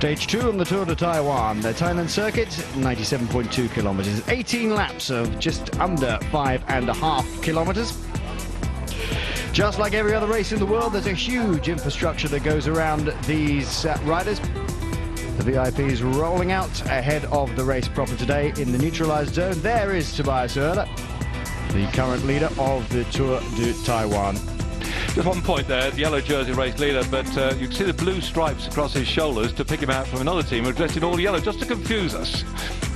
Stage 2 on the Tour de Taiwan, the Thailand circuit, 97.2 kilometers, 18 laps of just under 5.5 kilometers. Just like every other race in the world, there's a huge infrastructure that goes around these riders. The VIPs rolling out ahead of the race proper today in the neutralized zone. There is Tobias Erler, the current leader of the Tour de Taiwan. Just one point there, the yellow jersey race leader, but you can see the blue stripes across his shoulders to pick him out from another team who are dressed in all yellow, just to confuse us.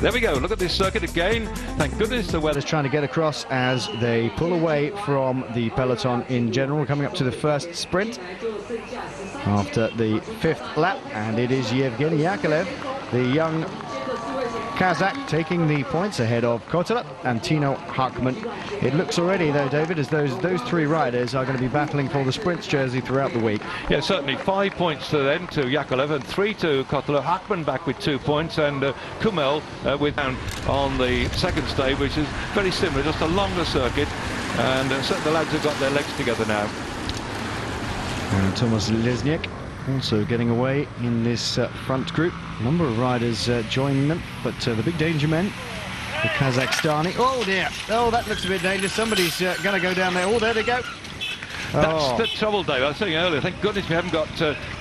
There we go, look at this circuit again. Thank goodness the weather's trying to get across as they pull away from the peloton in general, coming up to the first sprint after the 5th lap, and it is Yevgeny Yakolev, the young Kazakh, taking the points ahead of Kotela and Tino Harkman. It looks already, though, David, as those three riders are going to be battling for the sprints jersey throughout the week. Yeah, certainly 5 points to then to Yakolev and 3 to Kotela. Harkman back with 2 points, and Kumel with down on the second stage, which is very similar, just a longer circuit, and certainly the lads have got their legs together now. And Thomas Lesniak also getting away in this front group. A number of riders joining them, but the big danger men, the Kazakhstani. Oh dear, oh, that looks a bit dangerous. Somebody's going to go down there. Oh, there they go. That's the trouble, Dave. I was saying earlier, thank goodness we haven't got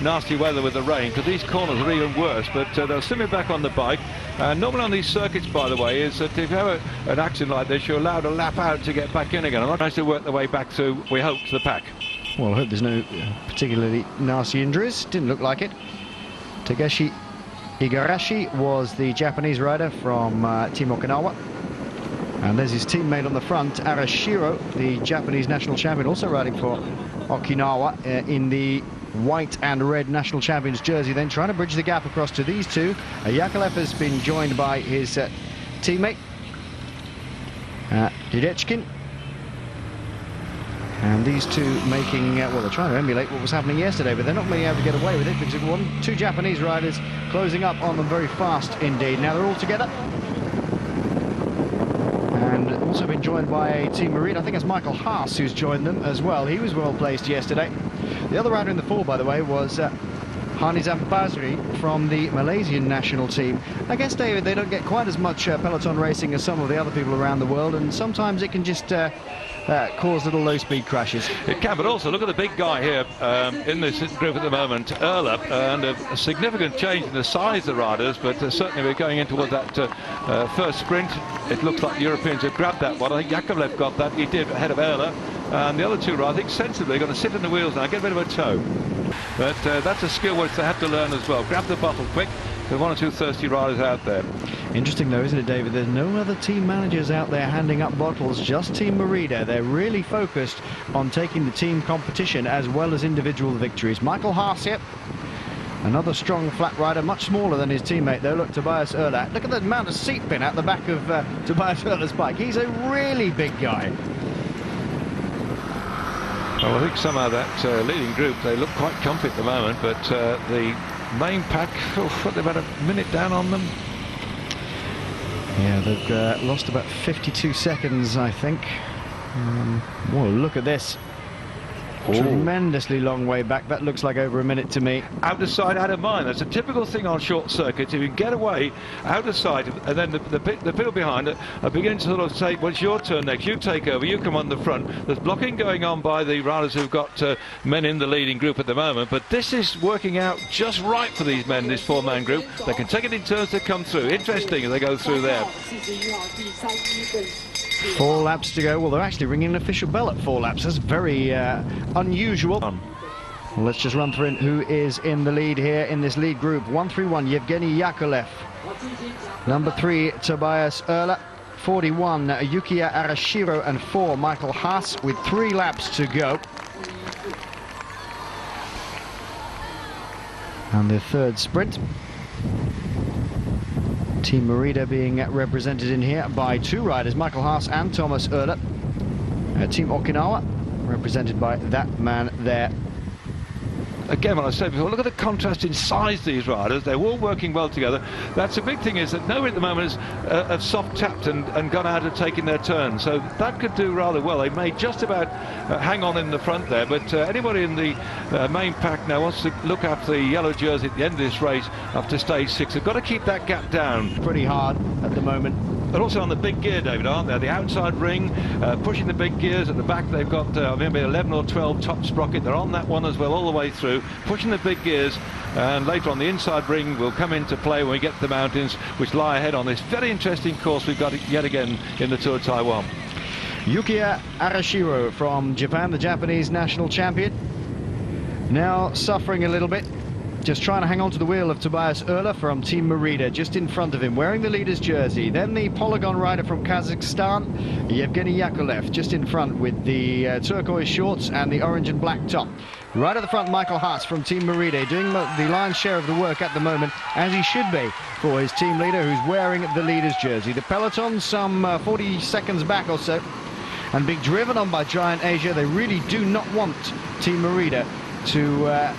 nasty weather with the rain, because these corners are even worse, but they'll send me back on the bike. Normally on these circuits, by the way, is that if you have an accident like this, you're allowed to lap out to get back in again. I'm not trying to work their way back through, we hope, to the pack. Well, I hope there's no particularly nasty injuries. Didn't look like it. Takeshi Igarashi was the Japanese rider from Team Okinawa. And there's his teammate on the front, Arashiro, the Japanese national champion, also riding for Okinawa in the white and red national champions jersey, then trying to bridge the gap across to these two. Yakolev has been joined by his teammate, Didechkin. And these two making, well, they're trying to emulate what was happening yesterday, but they're not being able to get away with it, because two Japanese riders closing up on them very fast indeed. Now they're all together. And also been joined by a Team Marine. I think it's Michael Haas who's joined them as well. He was well placed yesterday. The other rider in the fall, by the way, was Hanizam Basri from the Malaysian national team. I guess, David, they don't get quite as much peloton racing as some of the other people around the world, and sometimes it can just cause little low-speed crashes. It can, but also look at the big guy here in this group at the moment, Erler, and a significant change in the size of the riders, but certainly we're going in towards that first sprint. It looks like the Europeans have grabbed that one. I think Yakolev got that, he did, ahead of Erler, and the other two riders, I think sensibly, are going to sit in the wheels now, get a bit of a tow. But that's a skill which they have to learn as well. Grab the bottle quick. There are 1 or 2 thirsty riders out there. Interesting though, isn't it, David? There's no other team managers out there handing up bottles, just Team Merida. They're really focused on taking the team competition as well as individual victories. Michael Haas here, another strong flat rider, much smaller than his teammate though. Look, Tobias Erler. Look at the amount of seat bin at the back of Tobias Erler's bike. He's a really big guy. Well, I think somehow that leading group, they look quite comfy at the moment, but the main pack, they've had a minute down on them. Yeah, they've lost about 52 seconds, I think. Whoa, look at this. Tremendously long way back. That looks like over a minute to me. Out of sight, out of mind. That's a typical thing on short circuits. If you get away, out of sight, and then the people behind it are beginning to sort of say, well, it's your turn next. You take over. You come on the front. There's blocking going on by the riders who've got men in the leading group at the moment. But this is working out just right for these men, this 4-man group. They can take it in turns to come through. Interesting as they go through there. 4 laps to go. Well, they're actually ringing an official bell at 4 laps. That's very unusual. Well, let's just run through who is in the lead here in this lead group. 131, Yevgeny Yakolev. Number 3, Tobias Erler. 41, Yukiya Arashiro. And 4, Michael Haas, with 3 laps to go. And the third sprint. Team Merida being represented in here by 2 riders, Michael Haas and Thomas Erler. Team Okinawa, represented by that man there. again, what I said before, look at the contrast in size these riders. They're all working well together. That's the big thing, is that nobody at the moment have soft tapped and gone out and taken their turn. So that could do rather well. They may just about hang on in the front there, but anybody in the main pack now wants to look after the yellow jersey at the end of this race after stage 6. They've got to keep that gap down. Pretty hard at the moment. But also on the big gear, David, aren't they? The outside ring, pushing the big gears. At the back they've got maybe 11 or 12 top sprocket. They're on that one as well all the way through, pushing the big gears. And later on the inside ring will come into play when we get to the mountains, which lie ahead on this very interesting course we've got yet again in the Tour of Taiwan. Yukiya Arashiro from Japan, the Japanese national champion, now suffering a little bit. Just trying to hang on to the wheel of Tobias Erler from Team Merida, just in front of him, wearing the leader's jersey. Then the Polygon rider from Kazakhstan, Yevgeny Yakolev, just in front with the turquoise shorts and the orange and black top. Right at the front, Michael Haas from Team Merida, doing the lion's share of the work at the moment, as he should be for his team leader, who's wearing the leader's jersey. The peloton some 40 seconds back or so, and being driven on by Giant Asia. They really do not want Team Merida to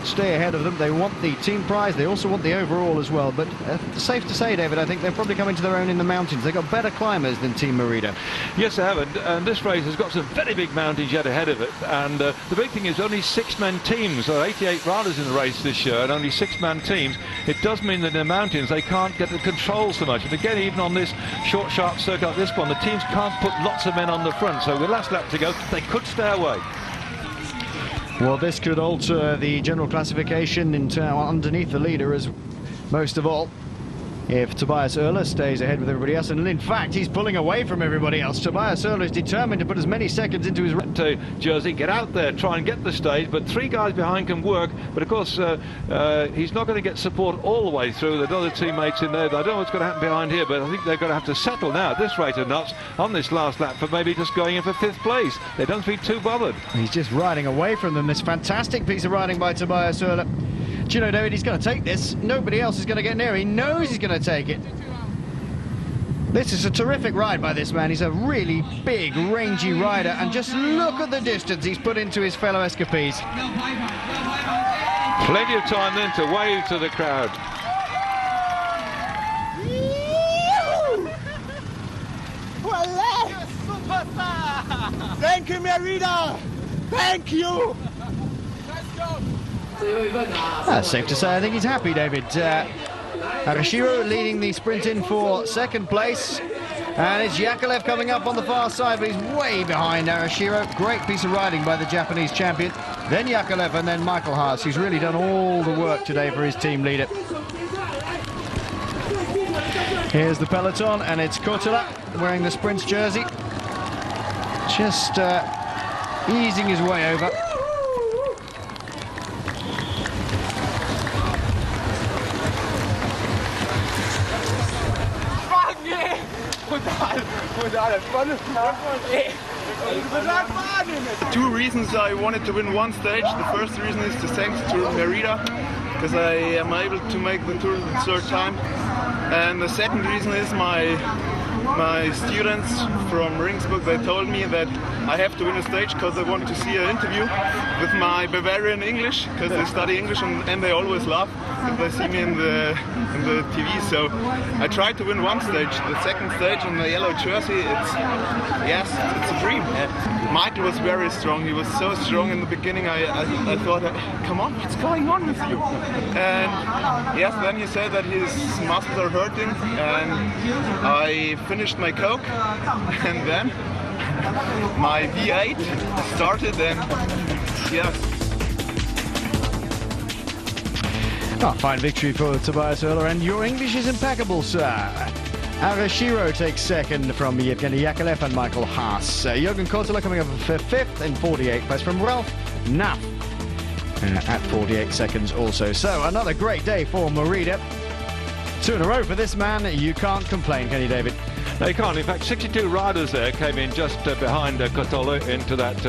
stay ahead of them. They want the team prize, they also want the overall as well, but safe to say, David, I think they're probably coming to their own in the mountains. They've got better climbers than Team Merida. Yes, they have, and this race has got some very big mountains yet ahead of it, and the big thing is only 6-man teams. There are 88 riders in the race this year and only 6-man teams. It does mean that in the mountains they can't get the control so much, and again, even on this short sharp circuit like this one, the teams can't put lots of men on the front, so with the last lap to go they could stay away. Well, this could alter the general classification underneath the leader, as most of all, if Tobias Erler stays ahead with everybody else. And in fact, he's pulling away from everybody else. Tobias Erler is determined to put as many seconds into his jersey, get out there, try and get the stage, but 3 guys behind can work. But of course, he's not going to get support all the way through. There are other teammates in there. I don't know what's going to happen behind here, but I think they're going to have to settle now at this rate of knots on this last lap for maybe just going in for 5th place. They don't seem too bothered. He's just riding away from them. This fantastic piece of riding by Tobias Erler. Do you know, David, he's going to take this. Nobody else is going to get near. He knows he's going to take it. This is a terrific ride by this man. He's a really big, rangy rider. And just look at the distance he's put into his fellow escapees. Plenty of time then to wave to the crowd. Thank you, Merida! Thank you! That's safe to say. I think he's happy, David. Arashiro leading the sprint in for 2nd place. And it's Yakolev coming up on the far side, but he's way behind Arashiro. Great piece of riding by the Japanese champion. Then Yakolev and then Michael Haas, who's really done all the work today for his team leader. Here's the peloton, and it's Kotila wearing the sprint's jersey. Just easing his way over. Two reasons I wanted to win one stage. The first reason is to thanks to Merida, because I am able to make the tour the 3rd time. And the second reason is my students from Ringsburg, they told me that I have to win a stage because they want to see an interview with my Bavarian English, because they study English and they always laugh if they see me in the TV. So I tried to win one stage. The 2nd stage on the yellow jersey, it's a dream. Michael was very strong. He was so strong in the beginning. I thought, come on, what's going on with you? And yes, then he said that his muscles are hurting, and I finished my Coke, and then my V8 started, and yes. Oh, fine victory for Tobias Erler, and your English is impeccable, sir. Arashiro takes 2nd from Yevgeny Yakolev and Michael Haas. Jürgen Kotila coming up for 5th in 48th place from Ralph Naff at 48 seconds also. So another great day for Merida. 2 in a row for this man. You can't complain, can you, David? They can't. In fact, 62 riders there came in just behind Kotila into that